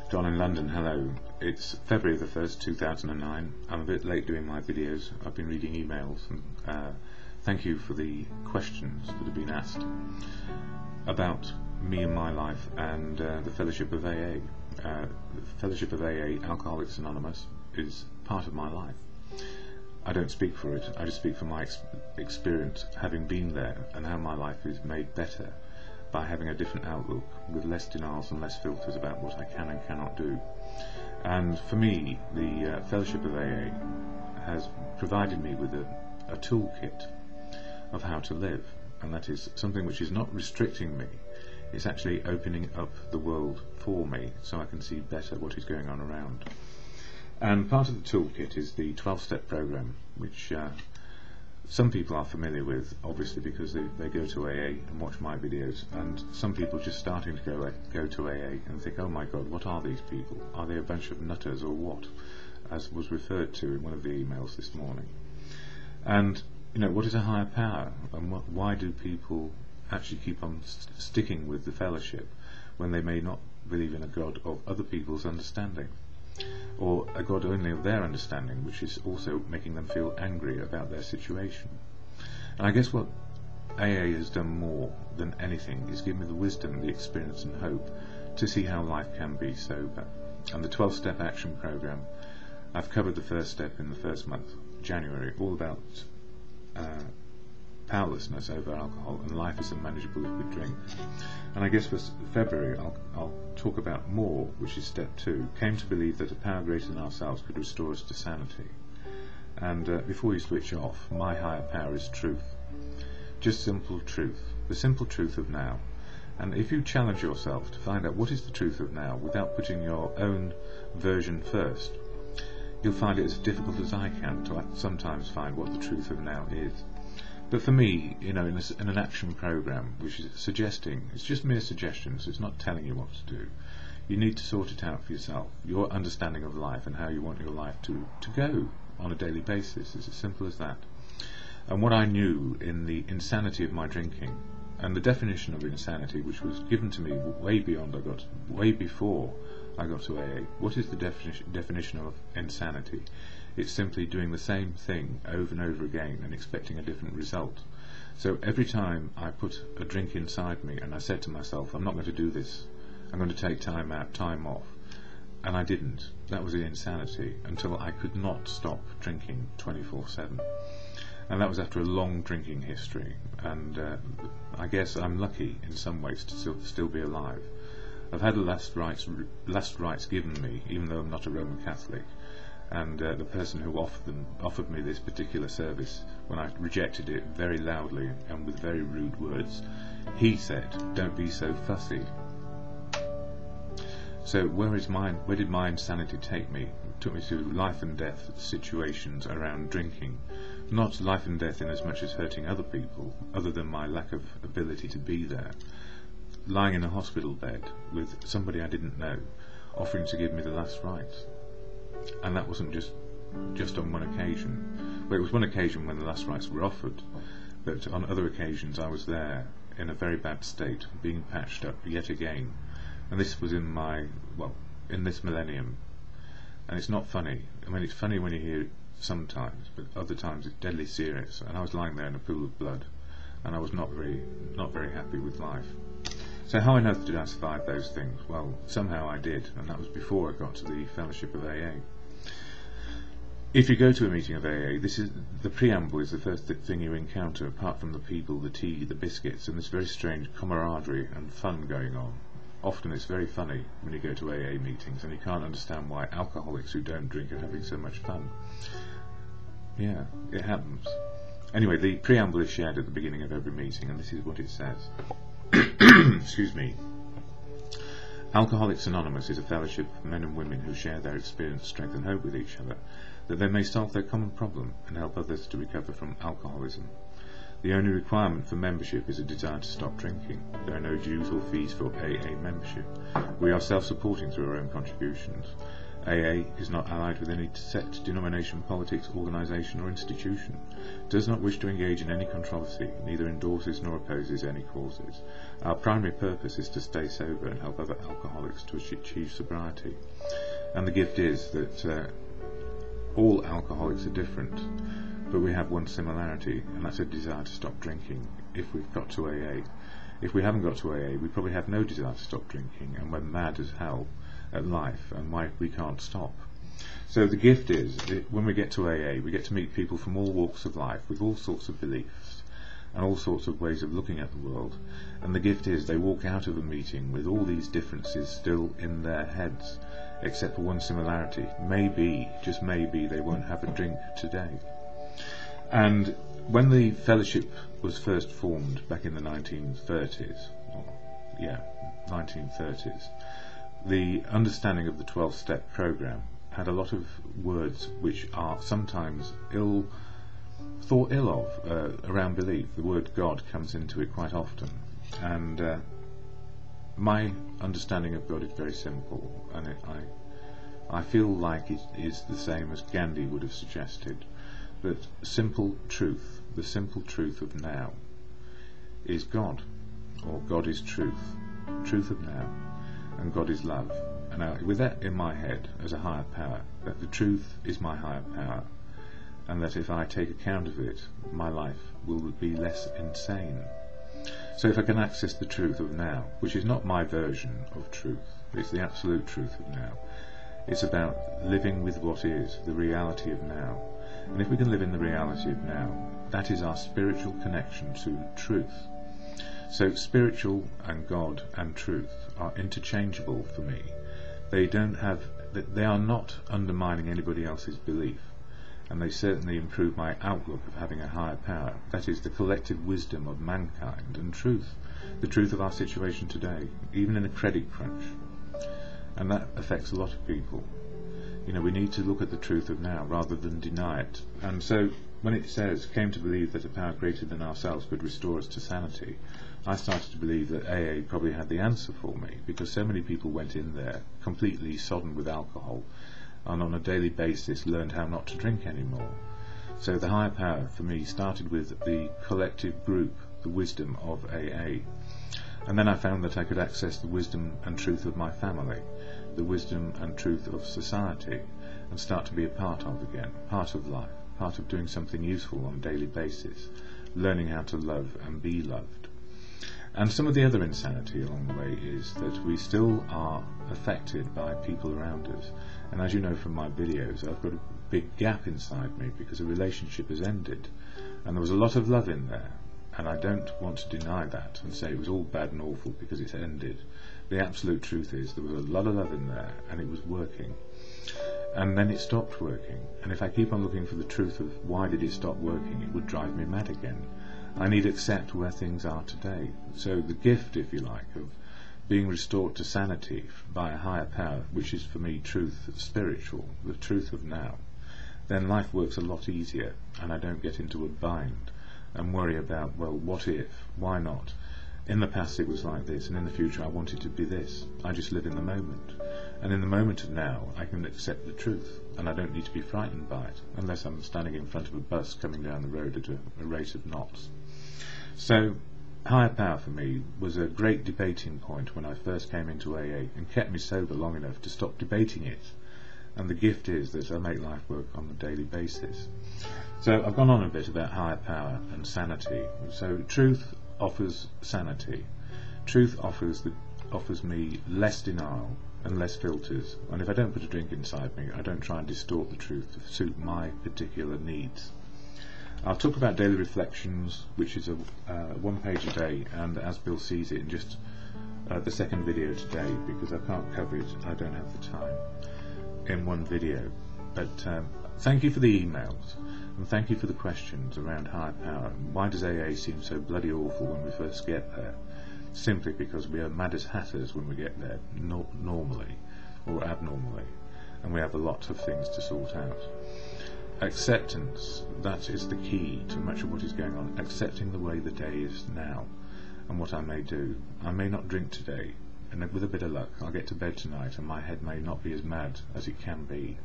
Don in London, hello. It's February the 1st, 2009. I'm a bit late doing my videos. I've been reading emails, and thank you for the questions that have been asked about me and my life and the Fellowship of AA. The Fellowship of AA, Alcoholics Anonymous, is part of my life. I don't speak for it, I just speak from my experience having been there and how my life is made better by having a different outlook with less denials and less filters about what I can and cannot do. And for me, the Fellowship of AA has provided me with a toolkit of how to live, and that is something which is not restricting me. It's actually opening up the world for me so I can see better what is going on around. And part of the toolkit is the 12-step program, which some people are familiar with, obviously, because they go to AA and watch my videos, and some people just starting to go to AA and think, oh my God, what are these people? Are they a bunch of nutters or what? As was referred to in one of the emails this morning. And, you know, what is a higher power, and why do people actually keep on sticking with the fellowship when they may not believe in a God of other people's understanding? Or a God only of their understanding, which is also making them feel angry about their situation. And I guess what AA has done more than anything is give me the wisdom, the experience and hope to see how life can be sober. And the 12-step action program, I've covered the first step in the first month, January, all about powerlessness over alcohol, and life is unmanageable if we drink. And I guess for February I'll talk about more, which is step 2, came to believe that a power greater than ourselves could restore us to sanity. And before you switch off, my higher power is truth. Just simple truth, the simple truth of now. And if you challenge yourself to find out what is the truth of now without putting your own version first, you'll find it as difficult as I can to sometimes find what the truth of now is. But for me, you know, in an action program, which is suggesting, it's just mere suggestions, it's not telling you what to do. You need to sort it out for yourself, your understanding of life and how you want your life to go on a daily basis. It's as simple as that. And what I knew in the insanity of my drinking, and the definition of insanity, which was given to me way before I got to AA. What is the definition of insanity? It's simply doing the same thing over and over again and expecting a different result. So every time I put a drink inside me and I said to myself, I'm not going to do this, I'm going to take time out, time off, and I didn't. That was the insanity, until I could not stop drinking 24/7. And that was after a long drinking history, and I guess I'm lucky in some ways to still be alive. I've had the last rites given me, even though I'm not a Roman Catholic. And the person who offered me this particular service, when I rejected it very loudly and with very rude words, he said, "Don't be so fussy." So where did my insanity take me? It took me to life and death situations around drinking. Not life and death in as much as hurting other people, other than my lack of ability to be there. Lying in a hospital bed with somebody I didn't know, offering to give me the last rites. And that wasn't just on one occasion. Well, it was one occasion when the last rites were offered, but on other occasions I was there in a very bad state, being patched up yet again. And this was in this millennium. And it's not funny. I mean, it's funny when you hear it sometimes, but other times it's deadly serious. And I was lying there in a pool of blood, and I was not very happy with life. So how on earth did I survive those things? Well, somehow I did, and that was before I got to the Fellowship of AA. If you go to a meeting of AA, the preamble is the first thing you encounter, apart from the people, the tea, the biscuits, and this very strange camaraderie and fun going on. Often it's very funny when you go to AA meetings, and you can't understand why alcoholics who don't drink are having so much fun. Yeah, it happens. Anyway, the preamble is shared at the beginning of every meeting, and this is what it says. Excuse me. Alcoholics Anonymous is a fellowship of men and women who share their experience, strength and hope with each other, that they may solve their common problem and help others to recover from alcoholism. The only requirement for membership is a desire to stop drinking. There are no dues or fees for AA membership. We are self-supporting through our own contributions. AA is not allied with any sect, denomination, politics, organisation or institution, does not wish to engage in any controversy, neither endorses nor opposes any causes. Our primary purpose is to stay sober and help other alcoholics to achieve sobriety. And the gift is that all alcoholics are different, but we have one similarity, and that's a desire to stop drinking if we've got to AA. If we haven't got to AA, we probably have no desire to stop drinking, and we're mad as hell at life and why we can't stop. So the gift is, when we get to AA, we get to meet people from all walks of life with all sorts of beliefs and all sorts of ways of looking at the world, and the gift is they walk out of a meeting with all these differences still in their heads, except for one similarity. Maybe, just maybe, they won't have a drink today. And when the fellowship was first formed back in the 1930s, the understanding of the 12-step program had a lot of words which are sometimes thought ill of around belief. The word God comes into it quite often, and my understanding of God is very simple, and I feel like it is the same as Gandhi would have suggested, that simple truth, the simple truth of now, is God, or God is truth, truth of now, and God is love. And with that in my head as a higher power, that the truth is my higher power, and that if I take account of it, my life will be less insane. So if I can access the truth of now, which is not my version of truth, it's the absolute truth of now, it's about living with what is, the reality of now. And if we can live in the reality of now, that is our spiritual connection to truth. So spiritual and God and truth are interchangeable for me. They are not undermining anybody else's belief, and they certainly improve my outlook of having a higher power. That is the collective wisdom of mankind and truth, the truth of our situation today, even in a credit crunch. And that affects a lot of people. You know, we need to look at the truth of now rather than deny it. And so when it says, came to believe that a power greater than ourselves could restore us to sanity, I started to believe that AA probably had the answer for me, because so many people went in there completely sodden with alcohol and on a daily basis learned how not to drink anymore. So the higher power for me started with the collective group, the wisdom of AA. And then I found that I could access the wisdom and truth of my family, the wisdom and truth of society, and start to be a part of again, part of life, part of doing something useful on a daily basis, learning how to love and be loved. And some of the other insanity along the way is that we still are affected by people around us. And as you know from my videos, I've got a big gap inside me because a relationship has ended. And there was a lot of love in there. And I don't want to deny that and say it was all bad and awful because it's ended. The absolute truth is there was a lot of love in there and it was working. And then it stopped working. And if I keep on looking for the truth of why did it stop working, it would drive me mad again. I need to accept where things are today. So the gift, if you like, of being restored to sanity by a higher power, which is for me truth, spiritual, the truth of now, then life works a lot easier and I don't get into a bind and worry about, well, what if, why not? In the past it was like this, and in the future I want it to be this. I just live in the moment. And in the moment of now, I can accept the truth, and I don't need to be frightened by it, unless I'm standing in front of a bus coming down the road at a rate of knots. So, higher power for me was a great debating point when I first came into AA, and kept me sober long enough to stop debating it. And the gift is that I make life work on a daily basis. So I've gone on a bit about higher power and sanity. So truth offers sanity. Truth offers me less denial and less filters, and if I don't put a drink inside me, I don't try and distort the truth to suit my particular needs. I'll talk about daily reflections, which is a 1 page a day, and as Bill sees it in just the second video today, because I can't cover it, I don't have the time in one video. But thank you for the emails, and thank you for the questions around higher power. Why does AA seem so bloody awful when we first get there? Simply because we are mad as hatters when we get there, normally or abnormally, and we have a lot of things to sort out. Acceptance, that is the key to much of what is going on. Accepting the way the day is now and what I may do. I may not drink today, and with a bit of luck I'll get to bed tonight and my head may not be as mad as it can be.